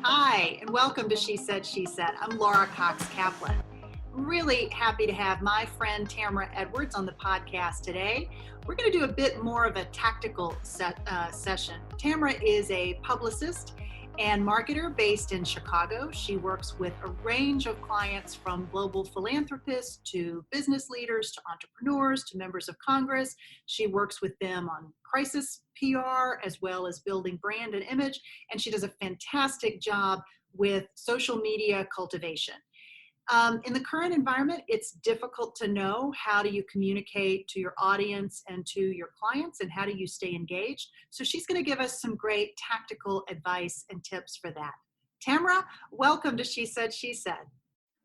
Hi, and welcome to She Said, She Said. I'm Laura Cox Kaplan. Really happy to have my friend Tamara Edwards on the podcast today. We're going to do a bit more of a tactical session. Tamara is a publicist and marketer based in Chicago. She works with a range of clients from global philanthropists to business leaders to entrepreneurs to members of Congress. She works with them on crisis PR as well as building brand and image, and she does a fantastic job with social media cultivation. In the current environment, it's difficult to know how do you communicate to your audience and to your clients and how do you stay engaged. So she's going to give us some great tactical advice and tips for that. Tamara, welcome to She Said, She Said.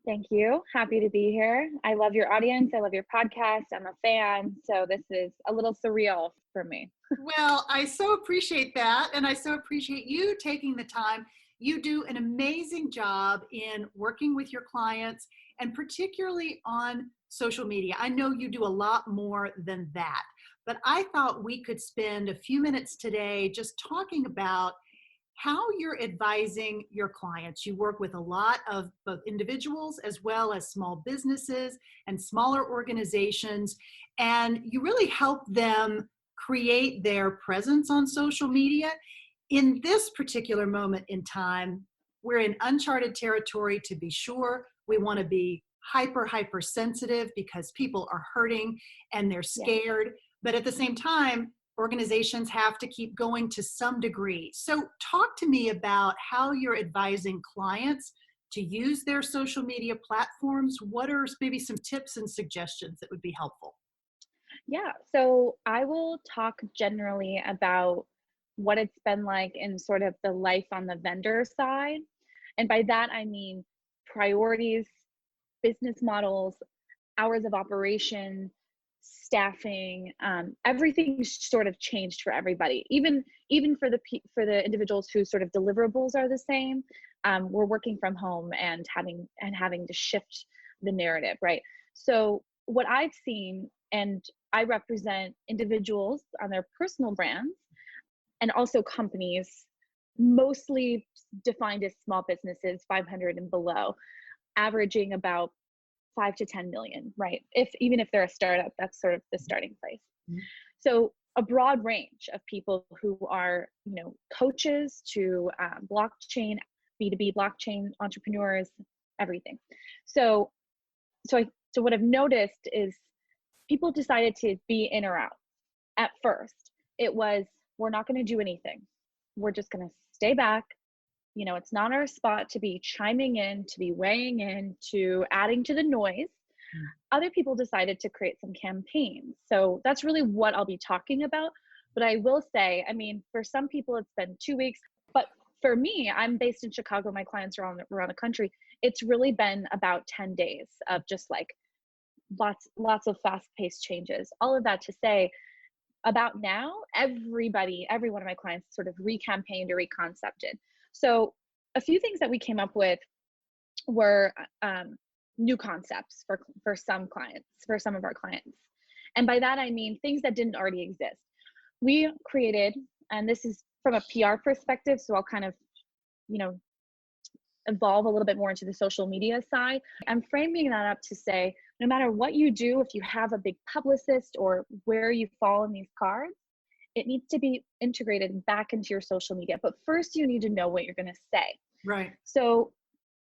Thank you. Happy to be here. I love your audience. I love your podcast. I'm a fan. So this is a little surreal for me. Well, I so appreciate that. And I so appreciate you taking the time. You do an amazing job in working with your clients and particularly on social media. I know you do a lot more than that, but I thought we could spend a few minutes today just talking about how you're advising your clients. You work with a lot of both individuals as well as small businesses and smaller organizations, and you really help them create their presence on social media. In this particular moment in time, we're in uncharted territory, to be sure. We want to be hyper sensitive because people are hurting and they're scared. Yeah. But at the same time, organizations have to keep going to some degree. So talk to me about how you're advising clients to use their social media platforms. What are maybe some tips and suggestions that would be helpful? Yeah, so I will talk generally about what it's been like in sort of the life on the vendor side. And by that, I mean priorities, business models, hours of operation, staffing, everything's sort of changed for everybody. Even for the individuals whose sort of deliverables are the same, we're working from home and having to shift the narrative, right? So what I've seen, and I represent individuals on their personal brands and also companies, mostly defined as small businesses, 500 and below, averaging about 5 to 10 million, right? Even if they're a startup, that's sort of the starting place. Mm-hmm. So a broad range of people who are, coaches to blockchain, B2B blockchain entrepreneurs, everything. So what I've noticed is people decided to be in or out. At first, it was, we're not going to do anything. We're just going to stay back. It's not our spot to be chiming in, to be weighing in, to adding to the noise. Other people decided to create some campaigns. So that's really what I'll be talking about. But I will say, for some people, it's been 2 weeks. But for me, I'm based in Chicago. My clients are around the country. It's really been about 10 days of just like lots of fast-paced changes. All of that to say, about now, every one of my clients sort of recampaigned or reconcepted. So a few things that we came up with were new concepts for some clients, for some of our clients. And by that, I mean things that didn't already exist. We created, and this is from a PR perspective, so I'll kind of, evolve a little bit more into the social media side. I'm framing that up to say, no matter what you do, if you have a big publicist or where you fall in these cards, it needs to be integrated back into your social media. But first you need to know what you're going to say. Right. So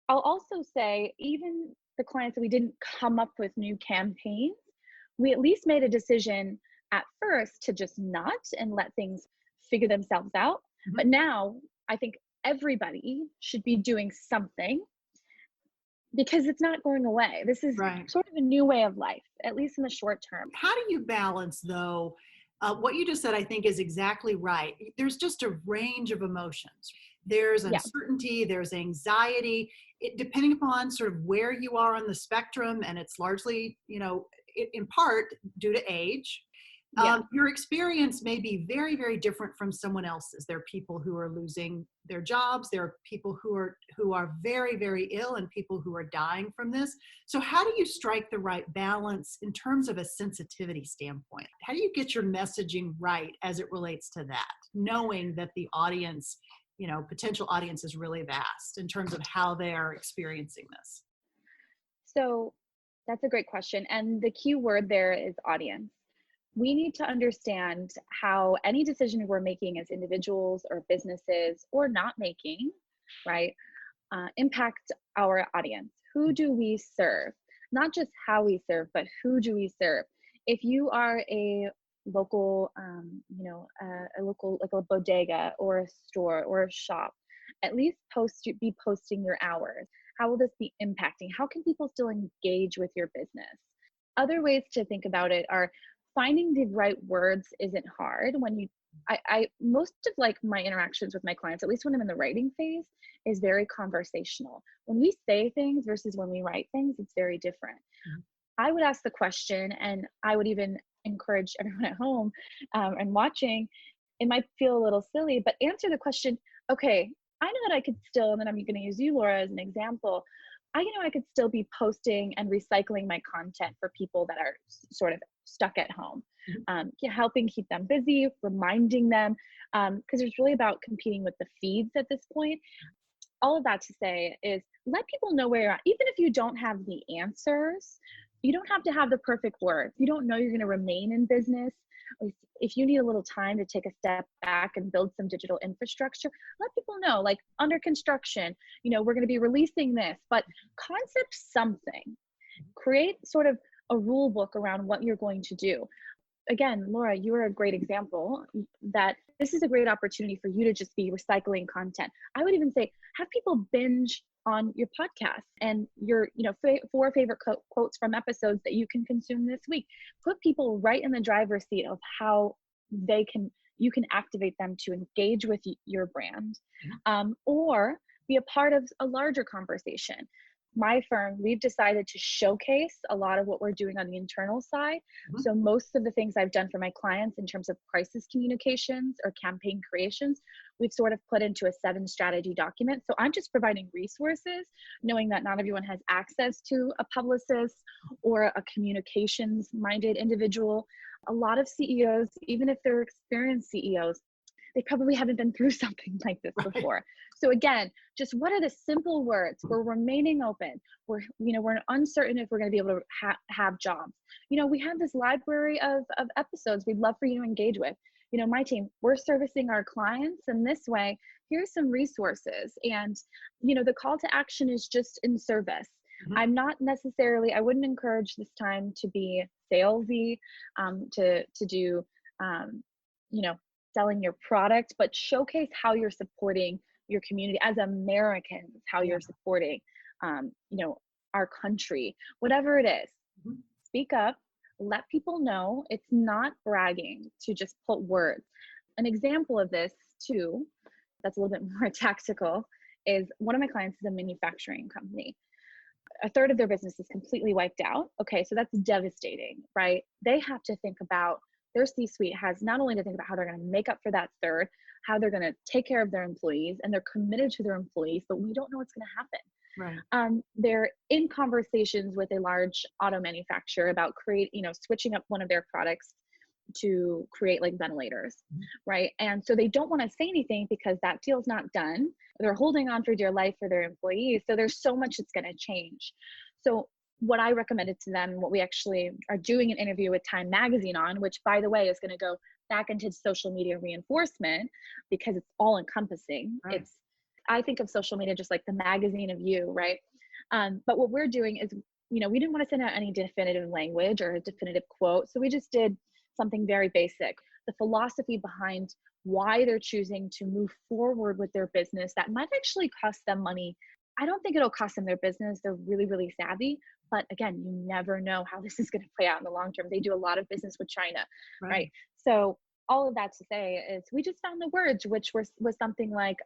I'll also say, even the clients that we didn't come up with new campaigns, we at least made a decision at first to just not and let things figure themselves out. Mm-hmm. But now I think everybody should be doing something because it's not going away. This is sort of a new way of life, at least in the short term. How do you balance, though? What you just said, I think, is exactly right. There's just a range of emotions. There's uncertainty, there's anxiety, depending upon sort of where you are on the spectrum, and it's largely, in part due to age. Your experience may be very, very different from someone else's. There are people who are losing their jobs. There are people who are very, very ill and people who are dying from this. So how do you strike the right balance in terms of a sensitivity standpoint? How do you get your messaging right as it relates to that, knowing that the audience potential audience is really vast in terms of how they are experiencing this? So that's a great question. And the key word there is audience. We need to understand how any decision we're making as individuals or businesses or not making, right, impact our audience. Who do we serve? Not just how we serve, but who do we serve? If you are a local, a local, like a bodega or a store or a shop, at least be posting your hours. How will this be impacting? How can people still engage with your business? Other ways to think about it are finding the right words isn't hard. I most of like my interactions with my clients, at least when I'm in the writing phase, is very conversational. When we say things versus when we write things, it's very different. Mm-hmm. I would ask the question, and I would even encourage everyone at home and watching, it might feel a little silly, but answer the question, okay, I know that I could still, and then I'm going to use you, Laura, as an example. I could still be posting and recycling my content for people that are sort of stuck at home, helping keep them busy, reminding them, because it's really about competing with the feeds at this point. All of that to say is let people know where you're at. Even if you don't have the answers, you don't have to have the perfect words. You don't know you're going to remain in business. If you need a little time to take a step back and build some digital infrastructure, let people know, like under construction, we're going to be releasing this, but concept something. Create sort of a rule book around what you're going to do. Again, Laura, you are a great example that this is a great opportunity for you to just be recycling content. I would even say have people binge on your podcast and your 4 favorite quotes from episodes that you can consume this week. Put people right in the driver's seat of how you can activate them to engage with your brand, or be a part of a larger conversation. My firm, we've decided to showcase a lot of what we're doing on the internal side. Mm-hmm. So most of the things I've done for my clients in terms of crisis communications or campaign creations, we've sort of put into a 7-strategy document. So I'm just providing resources, knowing that not everyone has access to a publicist or a communications-minded individual. A lot of CEOs, even if they're experienced CEOs, they probably haven't been through something like this before. So again, just what are the simple words? We're remaining open. We're uncertain if we're going to be able to have jobs. We have this library of episodes we'd love for you to engage with. My team, we're servicing our clients in this way. Here's some resources. And, the call to action is just in service. Mm-hmm. I wouldn't encourage this time to be salesy, to do, selling your product, but showcase how you're supporting your community as Americans, how you're supporting, our country, whatever it is. Mm-hmm. Speak up, let people know. It's not bragging to just put words. An example of this too, that's a little bit more tactical, is one of my clients is a manufacturing company. A third of their business is completely wiped out. Okay, so that's devastating, right? They have to think about, their C-suite has not only to think about how they're going to make up for that third, how they're going to take care of their employees, and they're committed to their employees, but we don't know what's going to happen. Right. They're in conversations with a large auto manufacturer about switching up one of their products to create like ventilators, right? And so they don't want to say anything because that deal's not done. They're holding on for dear life for their employees. So there's so much that's going to change. So what I recommended to them, what we actually are doing an interview with Time Magazine on, which by the way is going to go back into social media reinforcement because it's all encompassing. Right. I think of social media just like the magazine of you, right? But what we're doing is, we didn't want to send out any definitive language or a definitive quote. So we just did something very basic. The philosophy behind why they're choosing to move forward with their business that might actually cost them money. I don't think it'll cost them their business. They're really, really savvy. But again, you never know how this is going to play out in the long term. They do a lot of business with China, right? So all of that to say is we just found the words, which was something like,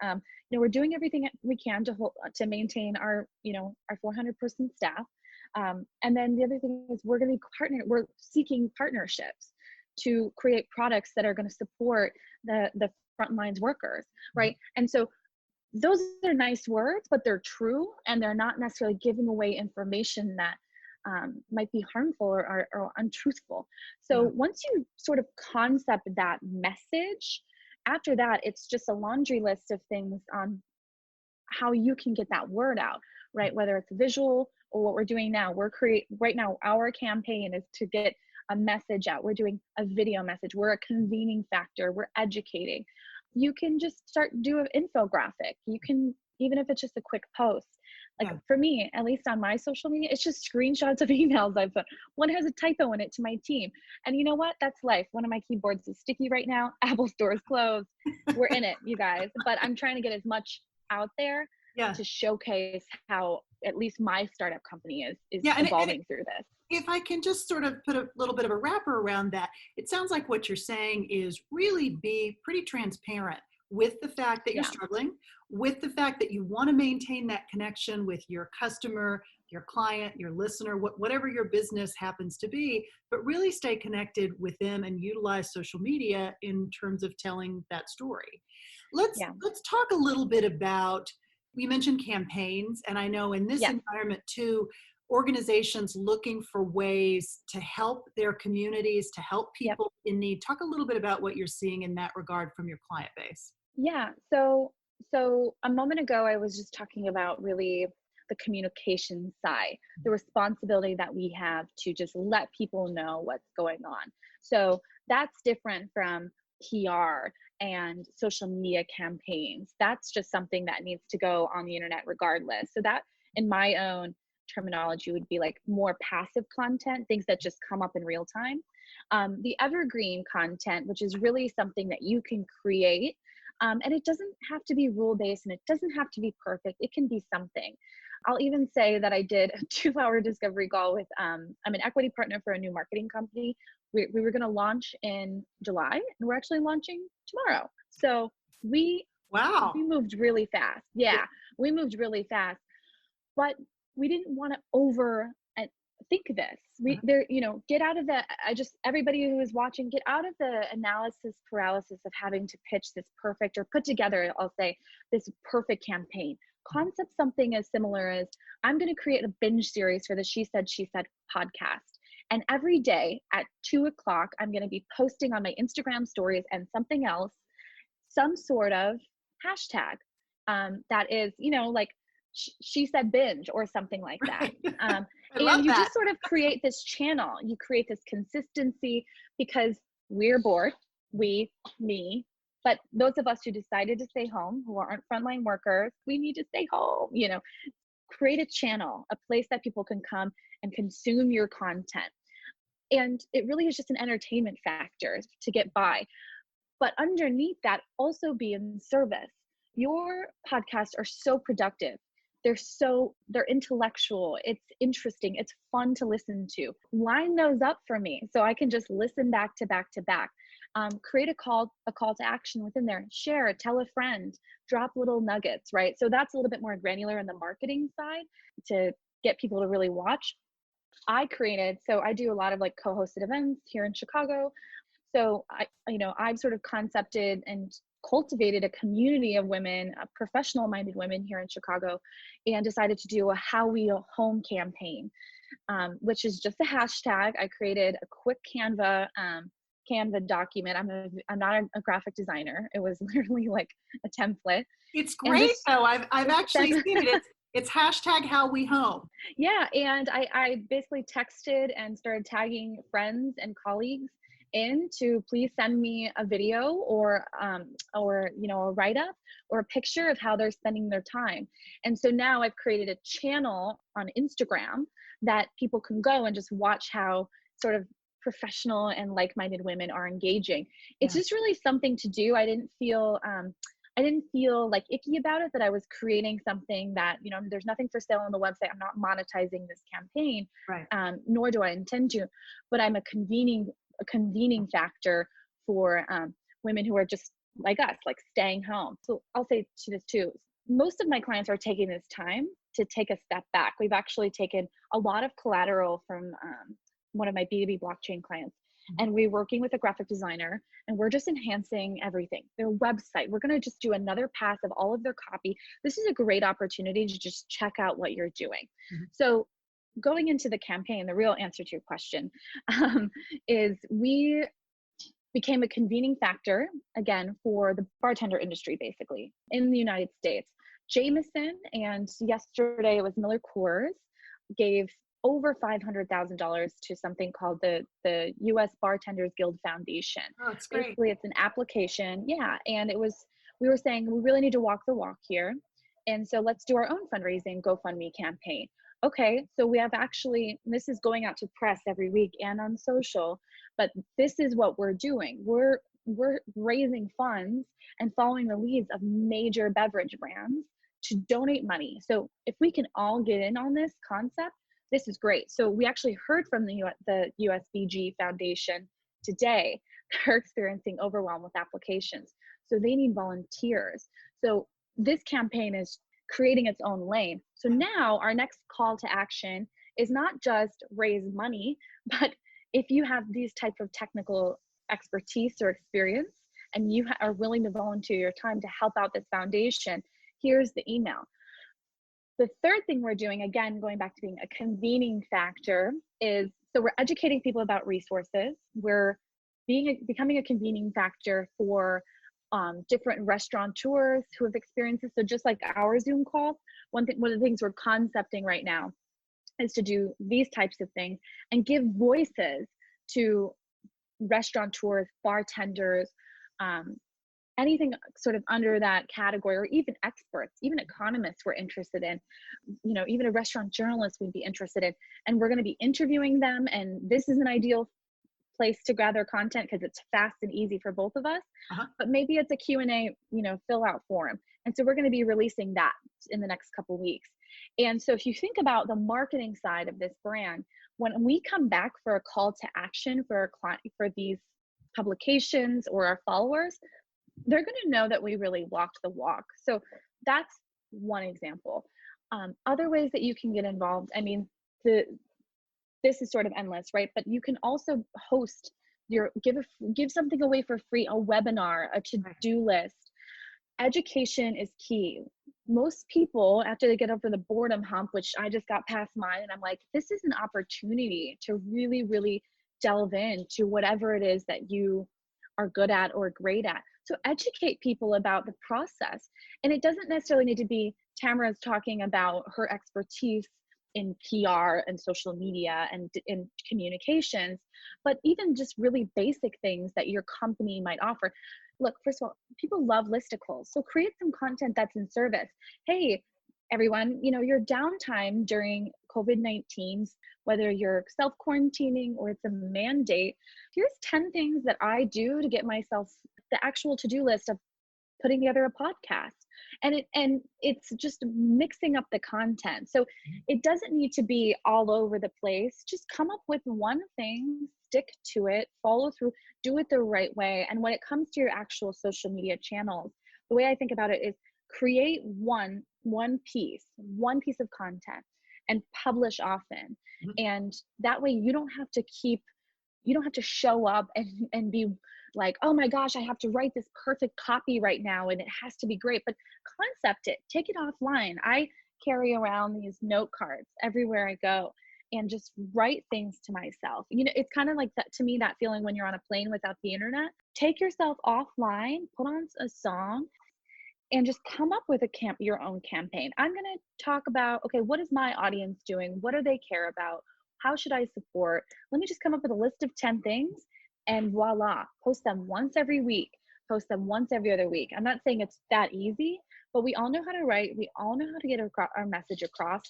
we're doing everything we can to maintain our 400-person staff. And then the other thing is we're seeking partnerships to create products that are going to support the frontlines workers, right? And so those are nice words, but they're true, and they're not necessarily giving away information that might be harmful or untruthful. So once you sort of concept that message, After that, it's just a laundry list of things on how you can get that word out, right? Whether it's visual or what we're doing now. Right now, our campaign is to get a message out. We're doing a video message. We're a convening factor. We're educating. You can just do an infographic. You can, even if it's just a quick post. Like for me, at least on my social media, it's just screenshots of emails I've put. One has a typo in it to my team. And you know what? That's life. One of my keyboards is sticky right now. Apple Store is closed. We're in it, you guys. But I'm trying to get as much out there to showcase how at least my startup company is evolving through this. If I can just sort of put a little bit of a wrapper around that, it sounds like what you're saying is really be pretty transparent with the fact that you're struggling, with the fact that you want to maintain that connection with your customer, your client, your listener, whatever your business happens to be, but really stay connected with them and utilize social media in terms of telling that story. Let's talk a little bit about, we mentioned campaigns, and I know in this environment too, organizations looking for ways to help their communities, to help people in need. Talk a little bit about what you're seeing in that regard from your client base. Yeah. So a moment ago, I was just talking about really the communication side, the responsibility that we have to just let people know what's going on. So that's different from PR and social media campaigns. That's just something that needs to go on the internet regardless. So that, in my own terminology, would be like more passive content, things that just come up in real time. The evergreen content, which is really something that you can create, and it doesn't have to be rule-based and it doesn't have to be perfect. It can be something. I'll even say that I did a 2-hour discovery call with, I'm an equity partner for a new marketing company. We were going to launch in July, and we're actually launching tomorrow. So we moved really fast. Yeah, we moved really fast, but we didn't want to think this. Get out of everybody who is watching, get out of the analysis paralysis of having to pitch this perfect or put together, I'll say, this perfect campaign. Concept something as similar as, I'm going to create a binge series for the She Said podcast. And every day at 2:00, I'm going to be posting on my Instagram stories and something else, some sort of hashtag that is, like she said binge or something like that. And you just sort of create this channel. You create this consistency because we're bored, me, but those of us who decided to stay home, who aren't frontline workers, we need to stay home, create a channel, a place that people can come and consume your content. And it really is just an entertainment factor to get by. But underneath that, also be in service. Your podcasts are so productive. They're intellectual. It's interesting. It's fun to listen to. Line those up for me so I can just listen back to back to back. Create a call to action within there. Share, tell a friend, drop little nuggets, right? So that's a little bit more granular in the marketing side to get people to really watch. I do a lot of like co-hosted events here in Chicago. So I've sort of concepted and cultivated a community of women, professional-minded women here in Chicago, and decided to do a How We Home campaign, which is just a hashtag. I created a quick Canva document. I'm not a graphic designer. It was literally like a template. It's great though. I've actually seen it. It's hashtag How We Home. Yeah, and I basically texted and started tagging friends and colleagues in to please send me a video or a write-up or a picture of how they're spending their time. And so now I've created a channel on Instagram that people can go and just watch how sort of professional and like-minded women are engaging. It's just really something to do. I didn't feel like icky about it, that I was creating something that, there's nothing for sale on the website. I'm not monetizing this campaign, right. Nor do I intend to, but I'm a convening factor for women who are just like us, like staying home. So I'll say to this too, most of my clients are taking this time to take a step back. We've actually taken a lot of collateral from one of my B2B blockchain clients. And we're working with a graphic designer, and we're just enhancing everything. Their website, we're going to just do another pass of all of their copy. This is a great opportunity to just check out what you're doing. So going into the campaign, the real answer to your question is we became a convening factor, again, for the bartender industry, basically, in the United States. Jameson and yesterday it was Miller Coors gave over $500,000 to something called the U.S. Bartenders Guild Foundation. Oh, it's great. Basically, it's an application. Yeah, and we were saying we really need to walk the walk here, and so let's do our own fundraising GoFundMe campaign. Okay, so we have actually, this is going out to press every week and on social, but this is what we're doing. We're raising funds and following the leads of major beverage brands to donate money. So if we can all get in on this concept, this is great. So we actually heard from the USBG Foundation today. They're experiencing overwhelm with applications. So they need volunteers. So this campaign is creating its own lane. So now our next call to action is not just raise money, but if you have these type of technical expertise or experience and you are willing to volunteer your time to help out this foundation, here's the email. The third thing we're doing, again, going back to being a convening factor, is so we're educating people about resources. We're becoming a convening factor for different restaurateurs who have experienced this. So just like our Zoom call, one of the things we're concepting right now is to do these types of things and give voices to restaurateurs, bartenders, anything sort of under that category, or even experts, even economists we're interested in, even a restaurant journalist we'd be interested in. And we're going to be interviewing them. And this is an ideal place to gather content because it's fast and easy for both of us. But maybe it's a Q&A, fill out form. And so we're going to be releasing that in the next couple of weeks. And so if you think about the marketing side of this brand, when we come back for a call to action for our client, for these publications or our followers, they're going to know that we really walked the walk. So that's one example. Other ways that you can get involved, I mean, this is sort of endless, right? But you can also host give something away for free, a webinar, a to-do list. Education is key. Most people, after they get over the boredom hump, which I just got past mine, and I'm like, this is an opportunity to really, really delve into whatever it is that you are good at or great at. So educate people about the process. And it doesn't necessarily need to be Tamara's talking about her expertise in PR and social media and in communications, but even just really basic things that your company might offer. Look, first of all, people love listicles. So create some content that's in service. Hey, everyone, your downtime during COVID-19, whether you're self-quarantining or it's a mandate, here's 10 things that I do to get myself the actual to-do list of putting together a podcast. And it's just mixing up the content. So it doesn't need to be all over the place. Just come up with one thing, stick to it, follow through, do it the right way. And when it comes to your actual social media channels, the way I think about it is create one piece of content and publish often. And that way you don't have to show up and be like, oh my gosh, I have to write this perfect copy right now and it has to be great, but concept it, take it offline. I carry around these note cards everywhere I go and just write things to myself. It's kind of like that to me, that feeling when you're on a plane without the internet. Take yourself offline, put on a song, and just come up with your own campaign. I'm going to talk about, okay, what is my audience doing? What do they care about? How should I support? Let me just come up with a list of 10 things and voila, post them once every week, post them once every other week. I'm not saying it's that easy, but we all know how to write. We all know how to get our message across.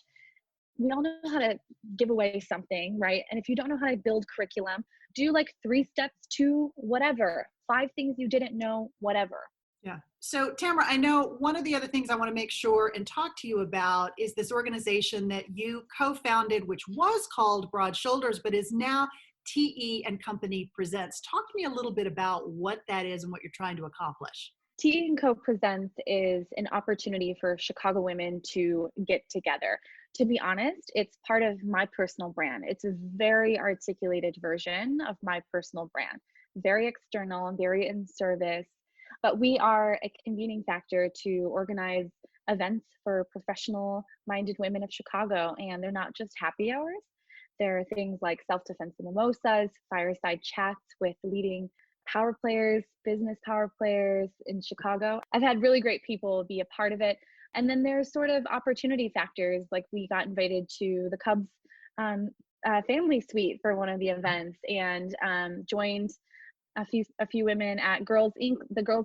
We all know how to give away something, right? And if you don't know how to build curriculum, do like 3 steps to whatever, 5 things you didn't know, whatever. Yeah. So Tamara, I know one of the other things I want to make sure and talk to you about is this organization that you co-founded, which was called Broad Shoulders, but is now TE&CO Presents. Talk to me a little bit about what that is and what you're trying to accomplish. TE&CO Presents is an opportunity for Chicago women to get together. To be honest, it's part of my personal brand. It's a very articulated version of my personal brand, very external and very in service. But we are a convening factor to organize events for professional-minded women of Chicago. And they're not just happy hours. There are things like self-defense and mimosas, fireside chats with leading power players, business power players in Chicago. I've had really great people be a part of it. And then there's sort of opportunity factors, like we got invited to the Cubs family suite for one of the events, and joined a few women at the Girls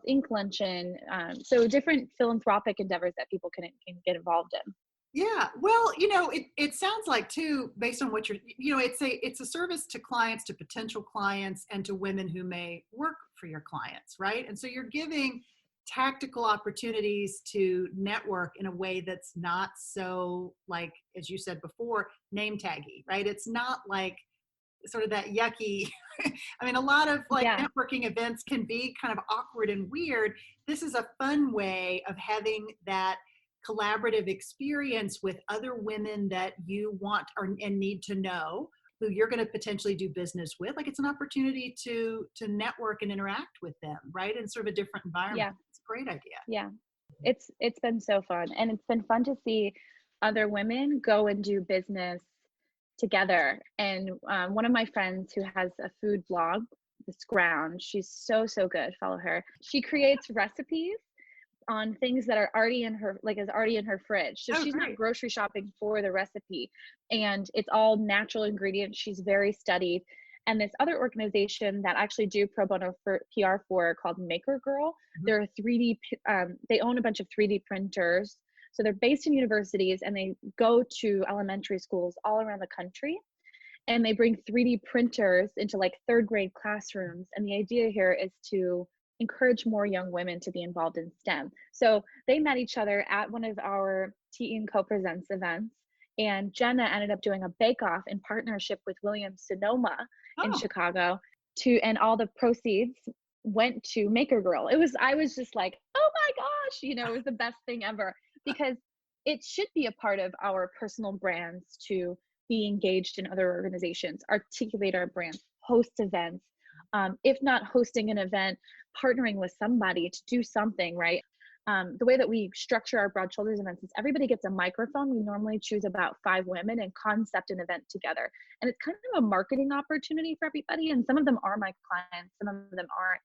Inc. luncheon. So different philanthropic endeavors that people can get involved in. Yeah, well, it sounds like too, based on what it's a service to clients, to potential clients, and to women who may work for your clients, right? And so you're giving tactical opportunities to network in a way that's not so, like, as you said before, name taggy, right? It's not like sort of that yucky. I mean, a lot of networking events can be kind of awkward and weird. This is a fun way of having that collaborative experience with other women that you want and need to know, who you're going to potentially do business with. Like, it's an opportunity to network and interact with them, right? In sort of a different environment. Yeah. It's a great idea. Yeah. It's been so fun. And it's been fun to see other women go and do business together. And one of my friends who has a food blog, The Scrounge, she's so good. Follow her. She creates recipes on things that are already in her fridge. So she's not grocery shopping for the recipe, and it's all natural ingredients. She's very studied. And this other organization that actually do pro bono for PR for, called Maker Girl, they're a 3D, they own a bunch of 3D printers. So they're based in universities, and they go to elementary schools all around the country, and they bring 3D printers into like third grade classrooms. And the idea here is to encourage more young women to be involved in STEM. So they met each other at one of our TE&CO Presents events, and Jenna ended up doing a bake-off in partnership with Williams-Sonoma in Chicago, and all the proceeds went to Maker Girl. I was just like, oh my gosh, it was the best thing ever, because it should be a part of our personal brands to be engaged in other organizations, articulate our brands, host events. If not hosting an event, partnering with somebody to do something, right? The way that we structure our Broad Shoulders events is everybody gets a microphone. We normally choose about 5 women and concept an event together. And it's kind of a marketing opportunity for everybody. And some of them are my clients, some of them aren't.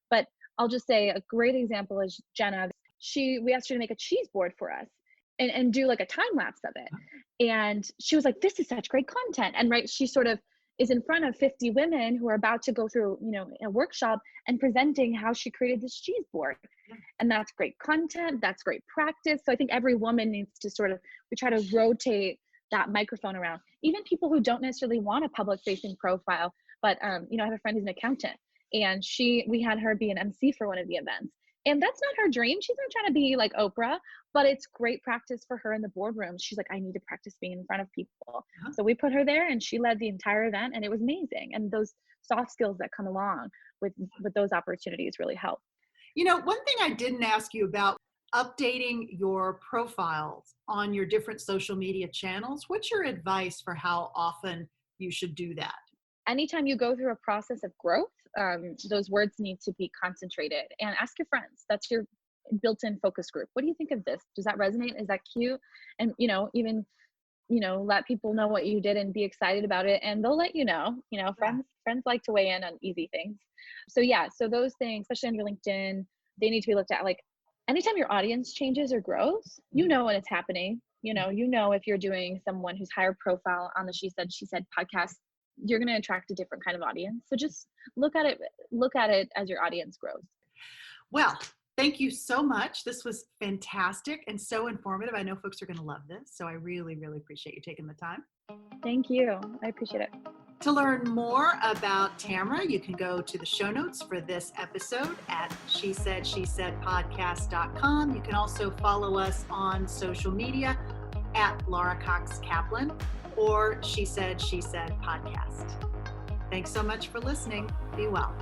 But I'll just say a great example is Jenna. We asked her to make a cheese board for us and do like a time lapse of it. And she was like, this is such great content. And right, she sort of is in front of 50 women who are about to go through, a workshop, and presenting how she created this cheese board. And that's great content. That's great practice. So I think every woman needs to we try to rotate that microphone around. Even people who don't necessarily want a public facing profile, but, I have a friend who's an accountant, and we had her be an MC for one of the events. And that's not her dream. She's not trying to be like Oprah, but it's great practice for her in the boardroom. She's like, I need to practice being in front of people. So we put her there, and she led the entire event, and it was amazing. And those soft skills that come along with those opportunities really help. One thing I didn't ask you about, updating your profiles on your different social media channels. What's your advice for how often you should do that? Anytime you go through a process of growth, those words need to be concentrated, and ask your friends. That's your built-in focus group. What do you think of this? Does that resonate? Is that cute? And, even, let people know what you did and be excited about it. And they'll let you know, friends like to weigh in on easy things. So those things, especially on your LinkedIn, they need to be looked at. Like, anytime your audience changes or grows, when it's happening. If you're doing someone who's higher profile on the She Said podcast, you're going to attract a different kind of audience. So just look at it as your audience grows. Well, thank you so much. This was fantastic and so informative. I know folks are going to love this. So I really, really appreciate you taking the time. Thank you. I appreciate it. To learn more about Tamara, you can go to the show notes for this episode at shesaidpodcast.com. You can also follow us on social media at Laura Cox Kaplan or She Said Podcast. Thanks so much for listening. Be well.